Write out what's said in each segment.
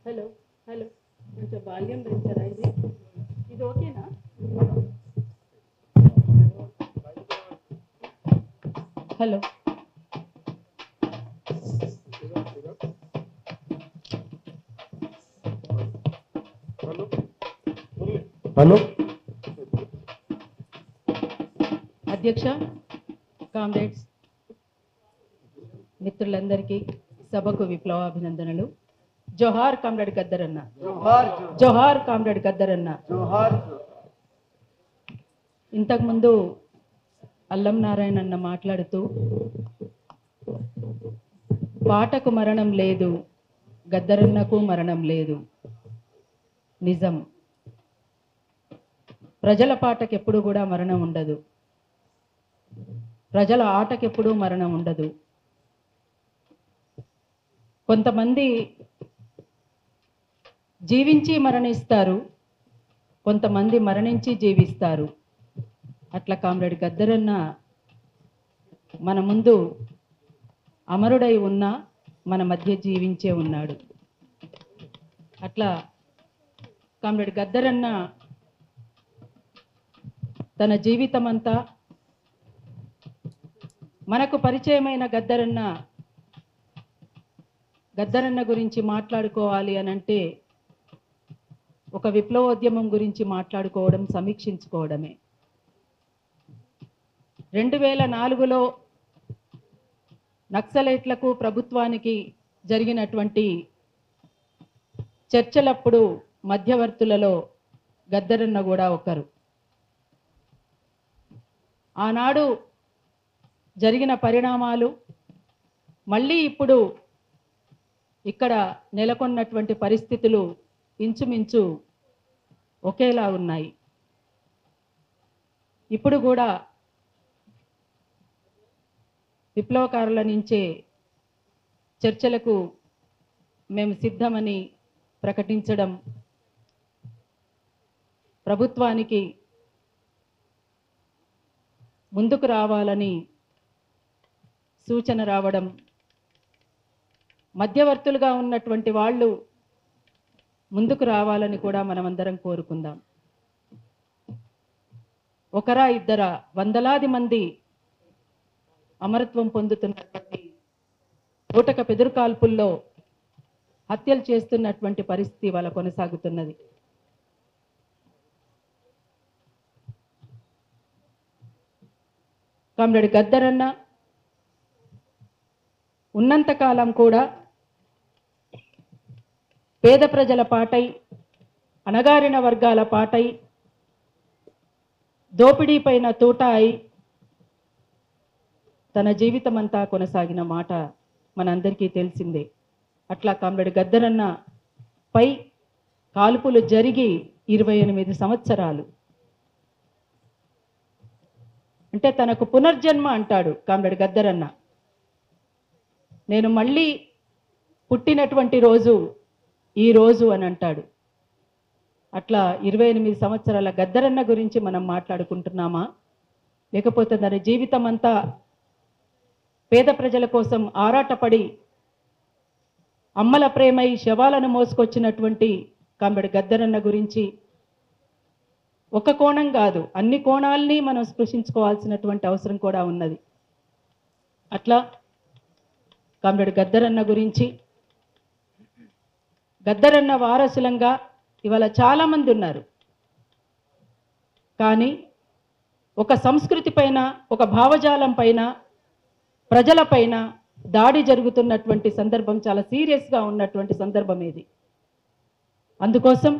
Hello hello కొంచెం volume పెంచారా? ఇది ఓకేనా? హలో హలో అధ్యక్ష, కామ్రేడ్స్, మిత్రులందరికీ సభకు విప్లవాభినందనలు. జోహార్ కామ్రేడ్ గద్దరన్న, జోహార్ కామ్రేడ్ గద్దరన్న. ఇంతకుముందు అల్లం నారాయణ అన్న మాట్లాడుతూ పాటకు మరణం లేదు, గద్దరన్నకు మరణం లేదు. నిజం, ప్రజల పాటకెప్పుడు కూడా మరణం ఉండదు, ప్రజల ఆటకెప్పుడూ మరణం ఉండదు. కొంతమంది జీవించి మరణిస్తారు, కొంతమంది మరణించి జీవిస్తారు. అట్లా కామ్రేడ్ గద్దరన్న మన ముందు అమరుడై ఉన్నా మన మధ్య జీవించే ఉన్నాడు. అట్లా కామ్రేడ్ గద్దరన్న తన జీవితమంతా మనకు పరిచయమైన గద్దరన్న గురించి మాట్లాడుకోవాలి అని అంటే ఒక విప్లవోద్యమం గురించి మాట్లాడుకోవడం, సమీక్షించుకోవడమే. 2004లో నక్సలైట్లకు ప్రభుత్వానికి జరిగినటువంటి చర్చలప్పుడు మధ్యవర్తులలో గద్దరన్న కూడా ఒకరు. ఆనాడు జరిగిన పరిణామాలు మళ్ళీ ఇప్పుడు ఇక్కడ నెలకొన్నటువంటి పరిస్థితులు ఇంచుమించు ఒకేలా ఉన్నాయి. ఇప్పుడు కూడా విప్లవకారుల నుంచే చర్చలకు మేము సిద్ధమని ప్రకటించడం, ప్రభుత్వానికి ముందుకు రావాలని సూచన రావడం, మధ్యవర్తులుగా ఉన్నటువంటి వాళ్ళు ముందుకు రావాలని కూడా మనమందరం కోరుకుందాం. ఒకరా ఇద్దరా, వందలాది మంది అమరత్వం పొందుతున్నటువంటి ఓటక పెదురుకాల్పుల్లో హత్యలు చేస్తున్నటువంటి పరిస్థితి వాళ్ళ కొనసాగుతున్నది. కామ్రేడ్ గద్దరన్న ఉన్నంతకాలం కూడా పేద ప్రజల పాటై, అణగారిన వర్గాల పాటై, దోపిడీ పైన తూటా అయి తన జీవితమంతా కొనసాగిన మాట మనందరికీ తెలిసిందే. అట్లా కామ్రేడ్ గద్దరన్న పై కాల్పులు జరిగి 28 సంవత్సరాలు, అంటే తనకు పునర్జన్మ అంటాడు కామ్రేడ్ గద్దరన్న. నేను మళ్ళీ పుట్టినటువంటి రోజు ఈ రోజు అని అంటాడు. అట్లా 28 సంవత్సరాల గద్దరన్న గురించి మనం మాట్లాడుకుంటున్నామా, లేకపోతే తన జీవితం అంతా పేద ప్రజల కోసం ఆరాటపడి అమ్మల ప్రేమై శవాలను మోసుకొచ్చినటువంటి కామ్రేడ్ గద్దరన్న గురించి ఒక కోణం కాదు, అన్ని కోణాలని మనం స్పృశించుకోవాల్సినటువంటి అవసరం కూడా ఉన్నది. అట్లా కామ్రేడ్ గద్దరన్న గురించి, గద్దరన్న వారసులంగా ఇవాళ చాలామంది ఉన్నారు. కానీ ఒక సంస్కృతి పైన, ఒక భావజాలం పైన, ప్రజల పైన దాడి జరుగుతున్నటువంటి సందర్భం, చాలా సీరియస్గా ఉన్నటువంటి సందర్భం ఇది. అందుకోసం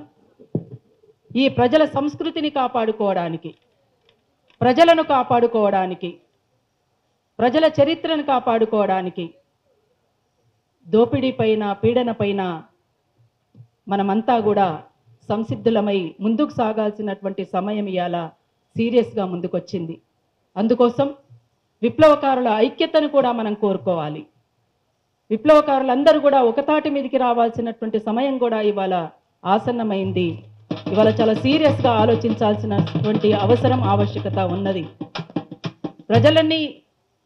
ఈ ప్రజల సంస్కృతిని కాపాడుకోవడానికి, ప్రజలను కాపాడుకోవడానికి, ప్రజల చరిత్రను కాపాడుకోవడానికి, దోపిడీ పైన, పీడన పైన మనమంతా కూడా సంసిద్ధులమై ముందుకు సాగాల్సినటువంటి సమయం ఇవాళ సీరియస్గా ముందుకొచ్చింది. అందుకోసం విప్లవకారుల ఐక్యతను కూడా మనం కోరుకోవాలి. విప్లవకారులందరూ కూడా ఒకతాటి మీదకి రావాల్సినటువంటి సమయం కూడా ఇవాళ ఆసన్నమైంది. ఇవాళ చాలా సీరియస్గా ఆలోచించాల్సినటువంటి అవసరం, ఆవశ్యకత ఉన్నది.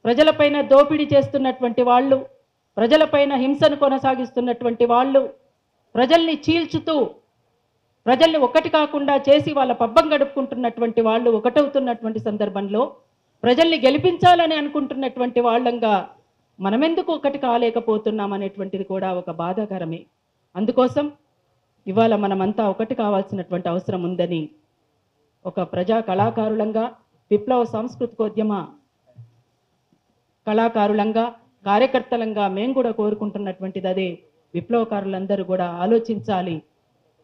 ప్రజలపైన దోపిడీ చేస్తున్నటువంటి వాళ్ళు, ప్రజలపైన హింసను కొనసాగిస్తున్నటువంటి వాళ్ళు ప్రజల్ని చీల్చుతూ ప్రజల్ని ఒక్కటి కాకుండా చేసి వాళ్ళ పబ్బం గడుపుకుంటున్నటువంటి వాళ్ళు ఒకటవుతున్నటువంటి సందర్భంలో ప్రజల్ని గెలిపించాలని అనుకుంటున్నటువంటి వాళ్ళంగా మనమెందుకు ఒకటి కాలేకపోతున్నాం అనేటువంటిది కూడా ఒక బాధాకరమే. అందుకోసం ఇవాళ మనమంతా ఒకటి కావాల్సినటువంటి అవసరం ఉందని ఒక ప్రజా కళాకారులంగా, విప్లవ సాంస్కృతికోద్యమ కళాకారులంగా, కార్యకర్తలంగా మేము కూడా కోరుకుంటున్నటువంటిది అదే. విప్లవకారులందరూ కూడా ఆలోచించాలి,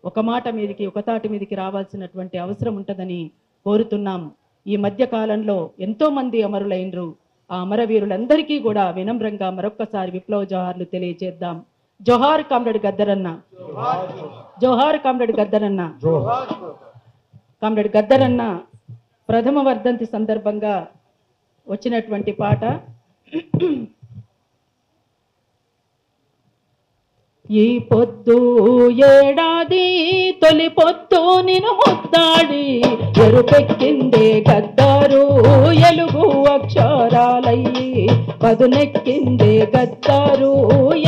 ఒక మాట మీదకి, ఒక తాటి మీదకి రావాల్సినటువంటి అవసరం ఉంటుందని కోరుతున్నాం. ఈ మధ్య కాలంలో ఎంతోమంది అమరులైనరు. ఆ అమరవీరులందరికీ కూడా వినమ్రంగా మరొక్కసారి విప్లవ జోహార్లు తెలియజేద్దాం. జోహార్ కామ్రేడ్ గద్దరన్న, జోహార్ కామ్రేడ్ గద్దరన్న. కామ్రేడ్ గద్దరన్న ప్రథమ వర్ధంతి సందర్భంగా వచ్చినటువంటి పాట ఈ పొద్దు ఏడాది తొలి పొద్దు నిన్ను ముద్దాడి ఎరుపెక్కిందే గద్దారు ఎలుగు అక్షరాలయ్యి పదునెక్కిందే గద్దారు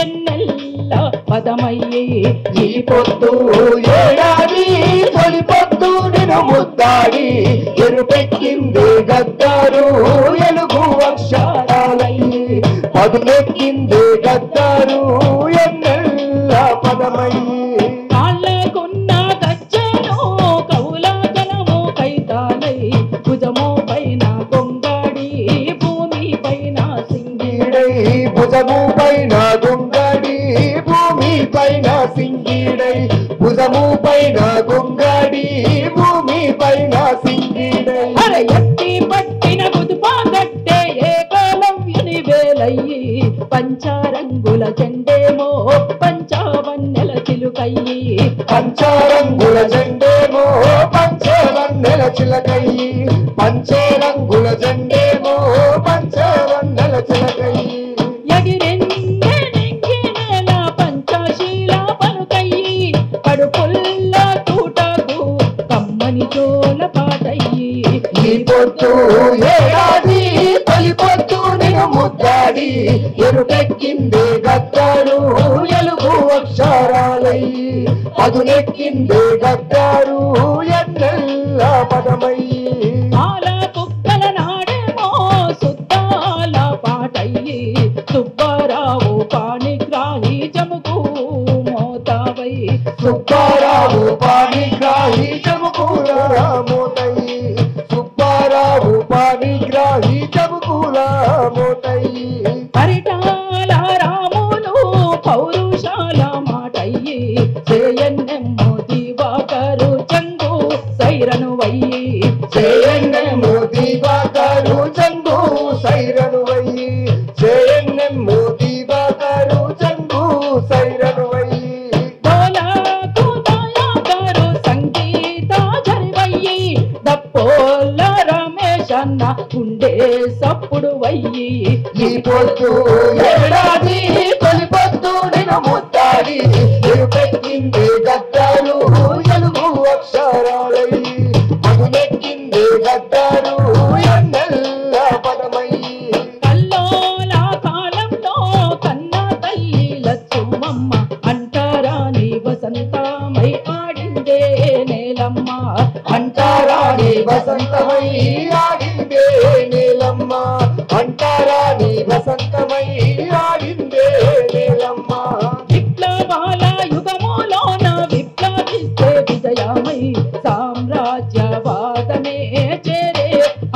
ఎన్నెల్ల పదమయ్యి. ఈ పొద్దు ఏడాది తొలి పొద్దు నిన్ను ముద్దాడి ఎరుపెక్కిందే గద్దారు ఎలుగు అక్షరాలయ్యి పదునెక్కిందే గద్దారు ఎన్నెల్ల పదమయ్యి. కాళ్ళకున్న గజ్జెను కౌలాకలము కైతాలై భుజము పైన గొంగాడి భూమి పైన సింగిడై భుజము పైన గొంగాడి భూమి పైన సింగిడై భుజము పైన గొంగాడి భూమి పైన సింగిడై. అరే ఎత్తి పట్టిన గుదుపా గట్టే ఏకలవ్యుని వేలయ్యి పంచరంగుల జెండేమో పంచావన్నెల చిలుకయ్యి పంచరంగుల జెండేమో పంచవన్నెల చిలకయ్యి పంచరంగుల జెండేమో పంచవన్నెల చిలకయ్యి. ఎగిరిందే నెంగినేల పంచశీల పలుకయ్యి కడుపుల్ల తూటకు కమ్మని జోల పాటయ్యి. ఈ పొద్దు ఏడాది తొలి పొద్దు నిన్ను ముద్దాడి ఎరుపెక్కిందే గద్దారు ఎలుగు అక్షరాలయ్యి పదునెక్కిందే గద్దారు ఎన్నెల్ల పదమయ్యి. ఆల కుక్కల నాడేమో సుద్దాల పాటయ్యి సుబ్బారావు పాణిగ్రాహి జముకు మోతావై సుబ్బారావు పాణిగ్రాహి జముకుల మోతయ్యి సుబ్బారావు పాణిగ్రాహి జముకుల మోతయ్యి. పరిటాల రాములు పౌరుషాల మాటయ్యి చేయన్నెమ్మో దివాకరు చంగు సైరను వయ్యి చేయన్నెమ్మో దివాకరు చంగు సైరను వయ్యి చేయన్నెమ్మో దివాకరు చంగు సైరను వయ్యి. డోలకు దయాకరు సంగీత జరివయ్యి దప్పోల రమేష్ అన్న గుండె సప్పుడు వయ్యి. ఈ పొద్దు ఏడాది తొలి పొద్దు నిన్ను ముద్దాడి ఎరుపెక్కిందే గద్దారు ఎలుగు అక్షరాలయ్యి పదునెక్కిందే గద్దారు ఎన్నెల్ల పదమయ్యి. కల్లోల కాలంలో కన్న తల్లి లచ్చుమమ్మ అంటారాని వసంతమై ఆడిందే నేలమ్మ అంటారాని వసంతమై ఆడిందే నేలమ్మ అంటారాని వసంతమై ఆడిందే నేలమ్మ. విప్లవాల యుగములోన విప్లవిస్తే విజయమై సామ్రాజ్యవాదమే చేరే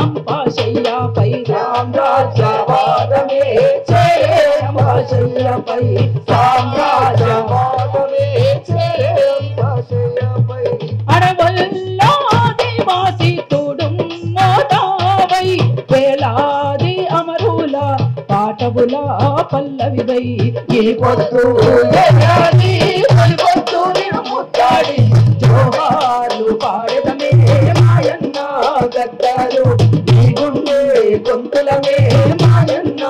అంపాశయ్యపై సామ్రాజ్యవాదమే చేరే అంపాశయ్యపై సామ్రాజ్యవాదమే చేరే అంపాశయ్యపై. అడవుల్లో ఆదివాసి తుడుం మోతావై వేలాది అమరుల పాటవుల పల్లవివై ఈ పొద్దు ఏడాది తొలి పొద్దు నిన్ను ముద్దాడి జోహార్లు పాడదమే మాయన్న గద్దారు నీ గుండె గొంతులమే మాయన్న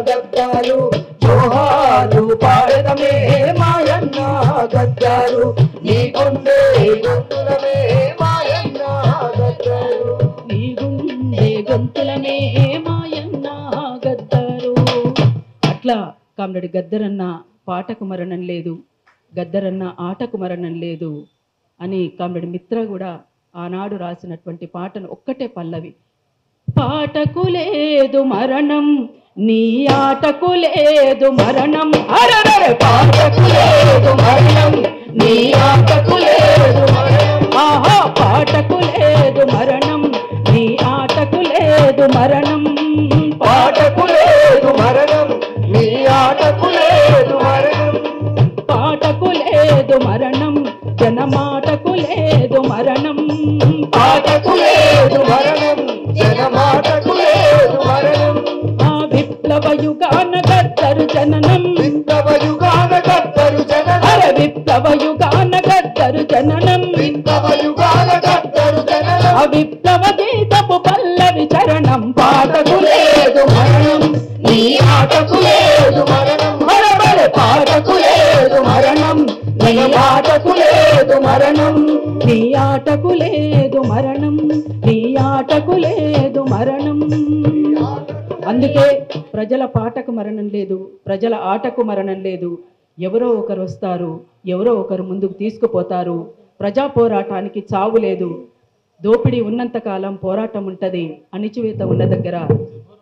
గద్దారు జోహార్లు పాడదమే మాయన్న గద్దారు నీ గుండె గొంతులమే మాయన్న గద్దారు నీ గుండె గొంతులనే మాయన్న గద్దరు. అట్లా కామ్రేడ్ గద్దరన్న పాటకు మరణం లేదు, గద్దరన్న ఆటకు మరణం లేదు అని కామ్రేడ్ మిత్ర కూడా ఆనాడు రాసినటువంటి పాటను ఒక్కటే పల్లవి. పాటకు లేదు మరణం నీ ఆటకు లేదు మరణం, అరెరెరె పాటకు లేదు మరణం నీ ఆటకు లేదు మరణం, ఆహా పాటకు లేదు మరణం నీ ఆటకు లేదు మరణం, పాటకు లేదు మరణం నీ ఆటకు లేదు మరణం, పాటకు లేదు మరణం జనమాటకు లేదు మరణం, పాటకు లేదు మరణం జనమాటకు లేదు మరణం, ఆ విప్లవ యుగాన గద్దరు జననం, విప్లవ యుగాన గద్దరు జననం, అరే విప్లవ యుగాన గద్దరు జననం, విప్లవ యుగాన గద్దరు జననం, ఆ విప్లవ గీతపు పల్లవి చరణం, పాటకు లేదు మరణం నీ ఆటకు లేదు మరణం, మరమరే పాటకు లేదు మరణం నీ ఆటకు లేదు మరణం, నీ ఆటకు లేదు మరణం నీ ఆటకు లేదు మరణం. అందుకే ప్రజల పాటకు మరణం లేదు, ప్రజల ఆటకు మరణం లేదు. ఎవరో ఒకరు వస్తారు, ఎవరో ఒకరు ముందుకు తీసుకుపోతారు. ప్రజా పోరాటానికి చావు లేదు. దోపిడీ ఉన్నంతకాలం పోరాటం ఉంటుంది, అణిచివేత ఉన్న దగ్గర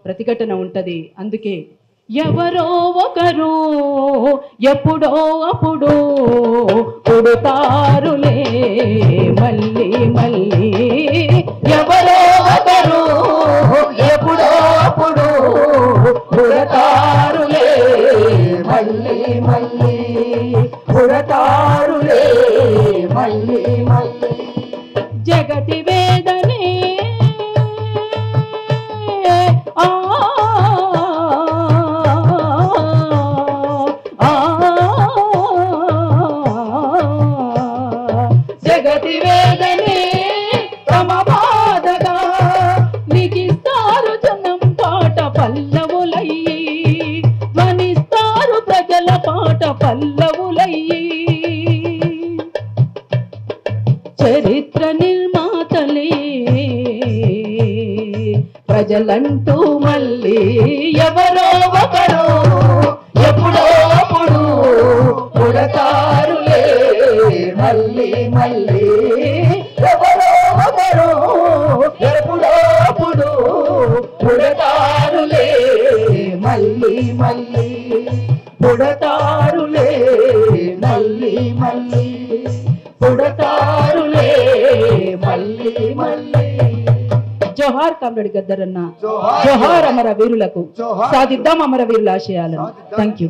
ప్రతిఘటన ఉంటుంది. అందుకే ఎవరో ఒకరు ఎప్పుడో అప్పుడు పుడతారులే మళ్ళీ మళ్ళీ, ఎవరో ఒకరు ఎప్పుడో అప్పుడు పుడతారులే మళ్ళీ మళ్ళీ, పుడతారులే మళ్ళీ మళ్ళీ, జగతి వేదనే ఆ జగతి వేదనే తమ బాధగా లిఖిస్తారు జనం పాట పల్లవులయ్యి, ధ్వనిస్తారు ప్రజల పాట పల్లవులయ్యి. చరిత్ర నిర్మాతలే ప్రజలంటూ మళ్ళీ ఎవరో ఒకరు ఎప్పుడో అప్పుడు పుడతారులే మళ్ళీ మళ్ళీ, ఎవరో ఒకరు ఎప్పుడో అప్పుడు పుడతారులే మళ్ళీ మళ్ళీ, పుడతారులే మళ్ళీ మళ్ళీ, పుడతారులే మళ్ళీ మళ్ళీ. జోహార్ కామ్రేడ్ గద్దరన్న, జోహార్. జోహార్ అమర వీరులకు, జోహార్. సాధిద్దాం అమర వీరుల ఆశయాలను. Thank you.